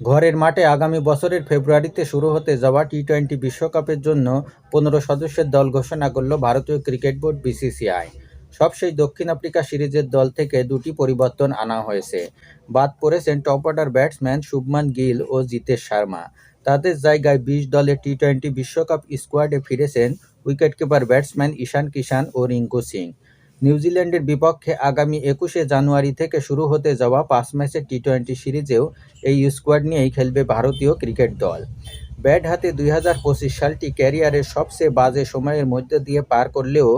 ঘরের মাঠে আগামী বছরের ফেব্রুয়ারিতে শুরু হতে যাওয়া টি-টোয়েন্টি বিশ্বকাপের জন্য ১৫ সদস্যের দল ঘোষণা করল ভারতীয় ক্রিকেট বোর্ড বিসিসিআই। সব সেই দক্ষিণ আফ্রিকা সিরিজের দল থেকে দুটি পরিবর্তন আনা হয়েছে। বাদ পড়েছেন top order batsman Shubman Gill ও জিতেশ শর্মা। তাদের জায়গায় ২০ দলের টি-টোয়েন্টি বিশ্বকাপ স্কোয়াডে ফিরেছেন উইকেটকিপার ব্যাটসম্যান ঈশান কিষান ও রিঙ্কু সিং। নিউজিল্যান্ডের বিপক্ষে আগামী ২১শে জানুয়ারি থেকে শুরু হতে যাওয়া ৫ ম্যাচের টি-টোয়েন্টি সিরিজেও এই স্কোয়াড নিয়েই খেলবে ভারতীয় ক্রিকেট দল। ব্যাট হাতে ২০২৫ সালটি ক্যারিয়ারের সবচেয়ে বাজে সময়ের মধ্য দিয়ে পার করলেও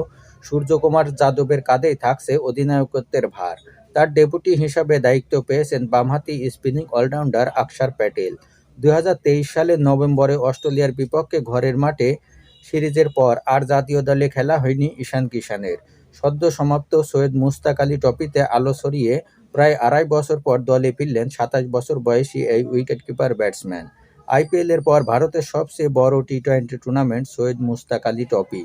সূর্যকুমার যাদবের কাঁধেই থাকছে অধিনায়কত্বের ভার। তার ডেপুটি হিসাবে দায়িত্ব পেয়েছেন বামহাতি স্পিনিং অলরাউন্ডার অক্ষর প্যাটেল। ২০২৩ সালের নভেম্বরে অস্ট্রেলিয়ার বিপক্ষে ঘরের মাঠে সিরিজের পর আর জাতীয় দলে খেলা হয়নি ঈশান কিষানের। সদ্য সমাপ্ত সৈয়দ মুশতাক আলী ট্রফিতে আলো ছড়িয়ে প্রায় আড়াই বছর পর দলে ফিরলেন ২৭ বছর বয়সী এই উইকেটকিপার ব্যাটসম্যান। আইপিএলের পর ভারতের সবচেয়ে বড় T twenty tournament Syed Mushtaq Ali trophy.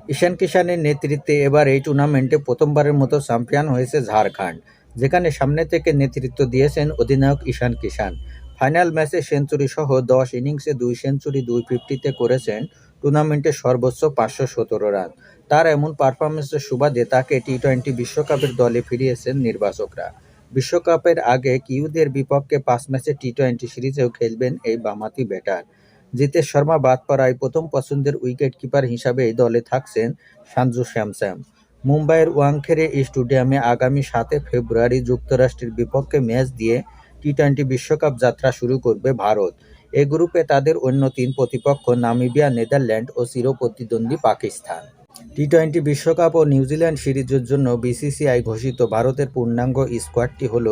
Ishan কিষানের নেতৃত্বে এবার এই টুর্নামেন্টে প্রথমবারের মতো চ্যাম্পিয়ন হয়েছে ঝাড়খণ্ড, যেখানে সামনে থেকে নেতৃত্ব দিয়েছেন অধিনায়ক ঈশান কিষান। ফাইনাল ম্যাচে সেঞ্চুরি সহ ১০ ইনিংসে ২ সেঞ্চুরি ২50-তে করেছেন টুর্নামেন্টের সর্বোচ্চ ৫১৭ রান। তার এমন পারফরম্যান্সের সুবাদে তাকে টি-টোয়েন্টি বিশ্বকাপের দলে ফিরিয়েছেন নির্বাচকরা। বিশ্বকাপের আগে কিউইদের বিপক্ষে ৫ ম্যাচের টি-টোয়েন্টি সিরিজেও খেলবেন এই বামহাতি ব্যাটার। জিতেশ শর্মা বাদ পড়ায় প্রথম পছন্দের উইকেটকিপার হিসাবেই দলে থাকছেন সঞ্জু স্যামসন। মুম্বাইয়ের ওয়াংখেড়ে স্টেডিয়ামে আগামী ৭ ফেব্রুয়ারি যুক্তরাষ্ট্রের বিপক্ষে ম্যাচ দিয়ে টি-টোয়েন্টি বিশ্বকাপ যাত্রা শুরু করবে ভারত। এ গ্রুপে তাদের অন্য ৩ প্রতিপক্ষ নামিবিয়া, নেদারল্যান্ড ও চিরপ্রতিদ্বন্দ্বী পাকিস্তান। টি-টোয়েন্টি বিশ্বকাপ ও নিউজিল্যান্ড সিরিজের জন্য বিসিসিআই ঘোষিত ভারতের পূর্ণাঙ্গ স্কোয়াডটি হল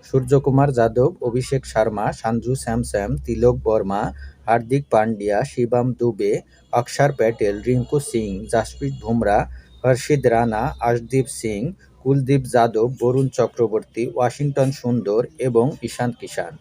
সূর্যকুমার যাদব, অভিষেক শর্মা, সঞ্জু স্যামসন, তিলক বর্মা, হার্দিক পান্ডিয়া, শিবম দুবে, অক্ষর প্যাটেল, রিঙ্কু সিং, জাসপ্রীত বুমরা, হর্ষিত রানা, আশদীপ সিং, কুলদীপ যাদব, বরুণ চক্রবর্তী, ওয়াশিংটন সুন্দর এবং ঈশান কিষান।